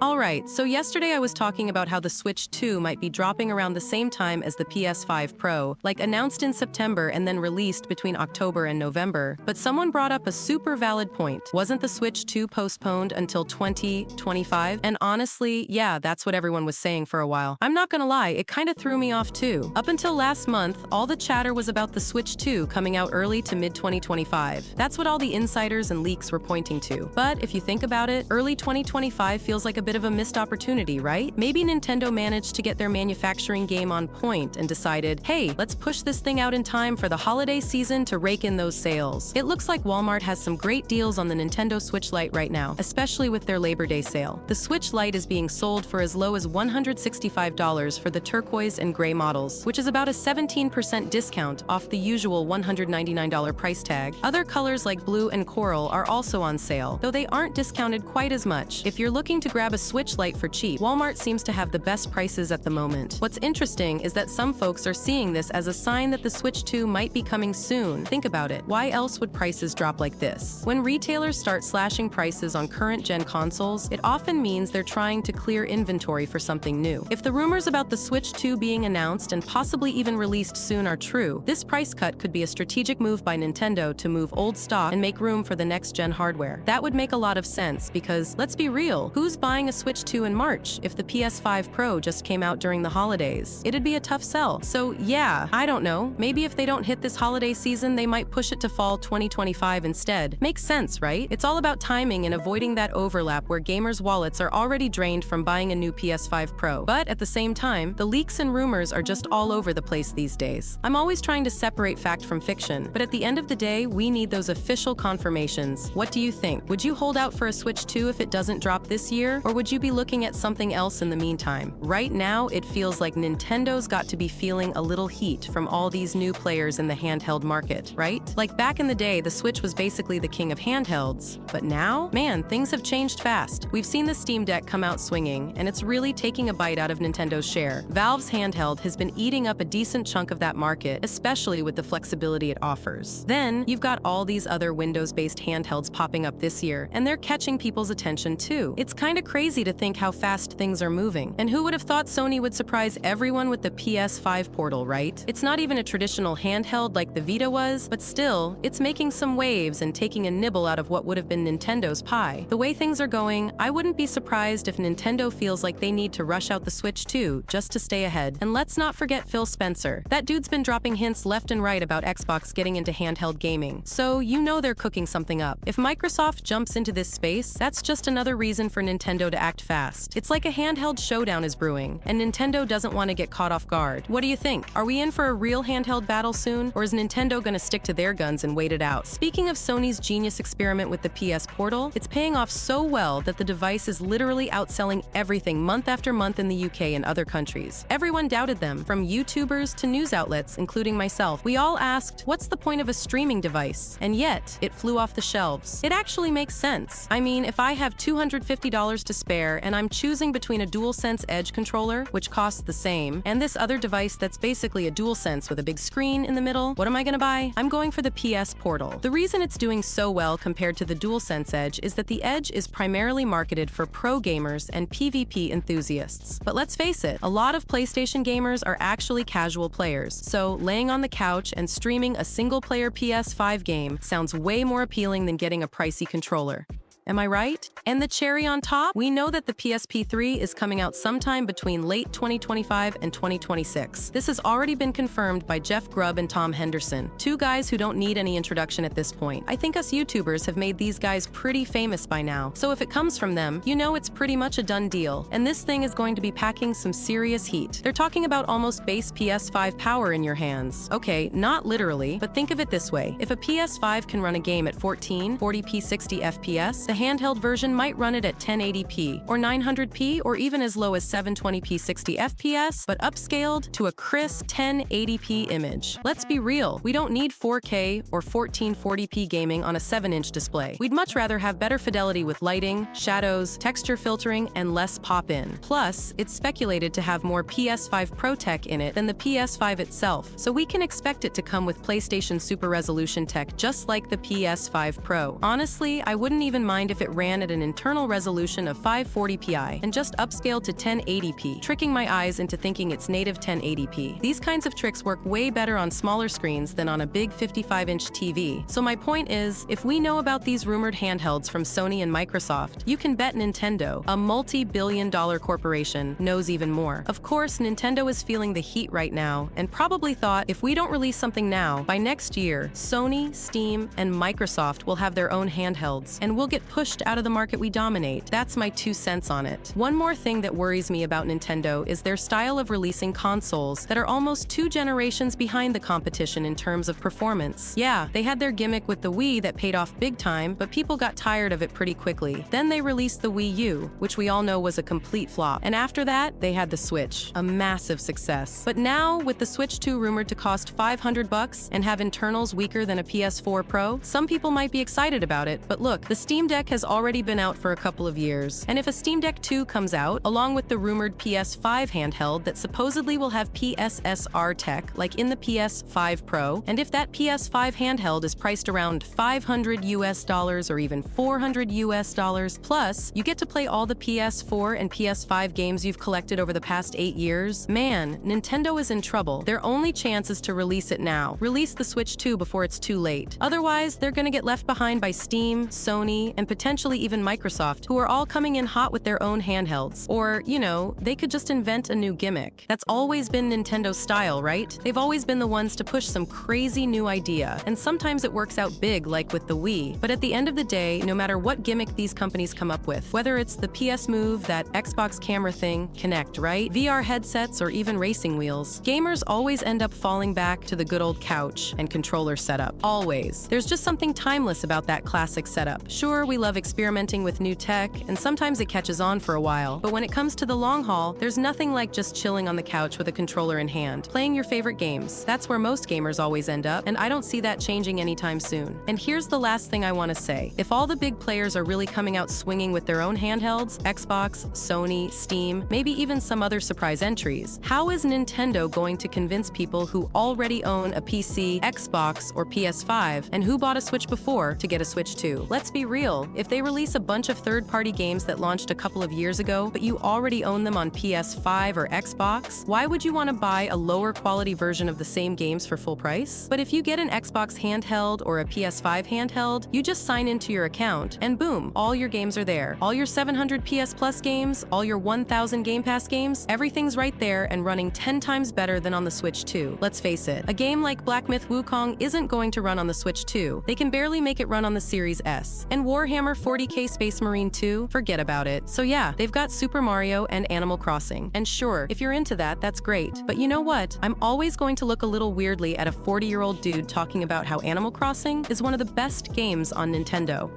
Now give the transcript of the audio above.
Alright, so yesterday I was talking about how the Switch 2 might be dropping around the same time as the PS5 Pro, like announced in September and then released between October and November. But someone brought up a super valid point. Wasn't the Switch 2 postponed until 2025? And honestly, yeah, that's what everyone was saying for a while. I'm not gonna lie, it kinda threw me off too. Up until last month, all the chatter was about the Switch 2 coming out early to mid-2025. That's what all the insiders and leaks were pointing to. But if you think about it, early 2025 feels like a bit of a missed opportunity, right? Maybe Nintendo managed to get their manufacturing game on point and decided, hey, let's push this thing out in time for the holiday season to rake in those sales. It looks like Walmart has some great deals on the Nintendo Switch Lite right now, especially with their Labor Day sale. The Switch Lite is being sold for as low as $165 for the turquoise and gray models, which is about a 17% discount off the usual $199 price tag. Other colors like blue and coral are also on sale, though they aren't discounted quite as much. If you're looking to grab a Switch Lite for cheap, Walmart seems to have the best prices at the moment. What's interesting is that some folks are seeing this as a sign that the Switch 2 might be coming soon. Think about it. Why else would prices drop like this? When retailers start slashing prices on current-gen consoles, it often means they're trying to clear inventory for something new. If the rumors about the Switch 2 being announced and possibly even released soon are true, this price cut could be a strategic move by Nintendo to move old stock and make room for the next-gen hardware. That would make a lot of sense because, let's be real, who's buying a Switch 2 in March if the PS5 Pro just came out during the holidays? It'd be a tough sell. So yeah, I don't know. Maybe if they don't hit this holiday season, they might push it to fall 2025 instead. Makes sense, right? It's all about timing and avoiding that overlap where gamers' wallets are already drained from buying a new PS5 Pro. But at the same time, the leaks and rumors are just all over the place these days. I'm always trying to separate fact from fiction, but at the end of the day, we need those official confirmations. What do you think? Would you hold out for a Switch 2 if it doesn't drop this year? Or would you be looking at something else in the meantime? Right now, it feels like Nintendo's got to be feeling a little heat from all these new players in the handheld market, right? Like back in the day, the Switch was basically the king of handhelds. But now, man, things have changed fast. We've seen the Steam Deck come out swinging, and it's really taking a bite out of Nintendo's share. Valve's handheld has been eating up a decent chunk of that market, especially with the flexibility it offers. Then, you've got all these other Windows-based handhelds popping up this year, and they're catching people's attention too. It's kinda crazy to think how fast things are moving. And who would have thought Sony would surprise everyone with the PS5 Portal, right? It's not even a traditional handheld like the Vita was, but still, it's making some waves and taking a nibble out of what would have been Nintendo's pie. The way things are going, I wouldn't be surprised if Nintendo feels like they need to rush out the Switch 2 just to stay ahead. And let's not forget Phil Spencer. That dude's been dropping hints left and right about Xbox getting into handheld gaming. So you know they're cooking something up. If Microsoft jumps into this space, that's just another reason for Nintendo to act fast. It's like a handheld showdown is brewing, and Nintendo doesn't want to get caught off guard. What do you think? Are we in for a real handheld battle soon, or is Nintendo gonna stick to their guns and wait it out? Speaking of Sony's genius experiment with the PS Portal, it's paying off so well that the device is literally outselling everything month after month in the UK and other countries. Everyone doubted them, from YouTubers to news outlets, including myself. We all asked, what's the point of a streaming device? And yet, it flew off the shelves. It actually makes sense. I mean, if I have $250 to spare and I'm choosing between a DualSense Edge controller, which costs the same, and this other device that's basically a DualSense with a big screen in the middle, what am I gonna buy? I'm going for the PS Portal. The reason it's doing so well compared to the DualSense Edge is that the Edge is primarily marketed for pro gamers and PvP enthusiasts. But let's face it, a lot of PlayStation gamers are actually casual players, so laying on the couch and streaming a single-player PS5 game sounds way more appealing than getting a pricey controller. Am I right? And the cherry on top? We know that the PSP3 is coming out sometime between late 2025 and 2026. This has already been confirmed by Jeff Grubb and Tom Henderson, two guys who don't need any introduction at this point. I think us YouTubers have made these guys pretty famous by now, so if it comes from them, you know it's pretty much a done deal. And this thing is going to be packing some serious heat. They're talking about almost base PS5 power in your hands. Okay, not literally, but think of it this way. If a PS5 can run a game at 1440p 60 FPS, the handheld version might run it at 1080p, or 900p, or even as low as 720p 60 FPS, but upscaled to a crisp 1080p image. Let's be real, we don't need 4K or 1440p gaming on a 7-inch display. We'd much rather have better fidelity with lighting, shadows, texture filtering, and less pop-in. Plus, it's speculated to have more PS5 Pro tech in it than the PS5 itself, so we can expect it to come with PlayStation Super Resolution tech just like the PS5 Pro. Honestly, I wouldn't even mind mind if it ran at an internal resolution of 540p and just upscaled to 1080p, tricking my eyes into thinking it's native 1080p. These kinds of tricks work way better on smaller screens than on a big 55-inch TV. So my point is, if we know about these rumored handhelds from Sony and Microsoft, you can bet Nintendo, a multi-billion-dollar corporation, knows even more. Of course, Nintendo is feeling the heat right now, and probably thought if we don't release something now, by next year, Sony, Steam, and Microsoft will have their own handhelds, and we'll get pushed out of the market we dominate. That's my 2 cents on it. One more thing that worries me about Nintendo is their style of releasing consoles that are almost 2 generations behind the competition in terms of performance. Yeah, they had their gimmick with the Wii that paid off big time, but people got tired of it pretty quickly. Then they released the Wii U, which we all know was a complete flop. And after that, they had the Switch, a massive success. But now, with the Switch 2 rumored to cost $500 and have internals weaker than a PS4 Pro, some people might be excited about it, but look, the Steam Deck has already been out for a couple of years. And if a Steam Deck 2 comes out, along with the rumored PS5 handheld that supposedly will have PSSR tech, like in the PS5 Pro, and if that PS5 handheld is priced around $500 or even $400, plus you get to play all the PS4 and PS5 games you've collected over the past 8 years, man, Nintendo is in trouble. Their only chance is to release it now. Release the Switch 2 before it's too late. Otherwise, they're gonna get left behind by Steam, Sony, and potentially even Microsoft, who are all coming in hot with their own handhelds. Or, you know, they could just invent a new gimmick. That's always been Nintendo's style, right? They've always been the ones to push some crazy new idea, and sometimes it works out big, like with the Wii. But at the end of the day, no matter what gimmick these companies come up with, whether it's the PS Move, that Xbox camera thing, Kinect, right? VR headsets, or even racing wheels, gamers always end up falling back to the good old couch and controller setup. Always. There's just something timeless about that classic setup. Sure, we love experimenting with new tech, and sometimes it catches on for a while, but when it comes to the long haul, there's nothing like just chilling on the couch with a controller in hand, playing your favorite games. That's where most gamers always end up, and I don't see that changing anytime soon. And here's the last thing I want to say. If all the big players are really coming out swinging with their own handhelds, Xbox, Sony, Steam, maybe even some other surprise entries, how is Nintendo going to convince people who already own a PC, Xbox, or PS5, and who bought a Switch before to get a Switch 2? Let's be real. If they release a bunch of third-party games that launched a couple of years ago, but you already own them on PS5 or Xbox, why would you want to buy a lower quality version of the same games for full price? But if you get an Xbox handheld or a PS5 handheld, you just sign into your account, and boom, all your games are there. All your 700 PS Plus games, all your 1000 Game Pass games, everything's right there and running 10 times better than on the Switch 2. Let's face it, a game like Black Myth Wukong isn't going to run on the Switch 2. They can barely make it run on the Series S. And Warhammer 40k Space Marine 2, forget about it. So yeah, they've got Super Mario and Animal Crossing. And sure, if you're into that, that's great. But you know what? I'm always going to look a little weirdly at a 40-year-old dude talking about how Animal Crossing is one of the best games on Nintendo.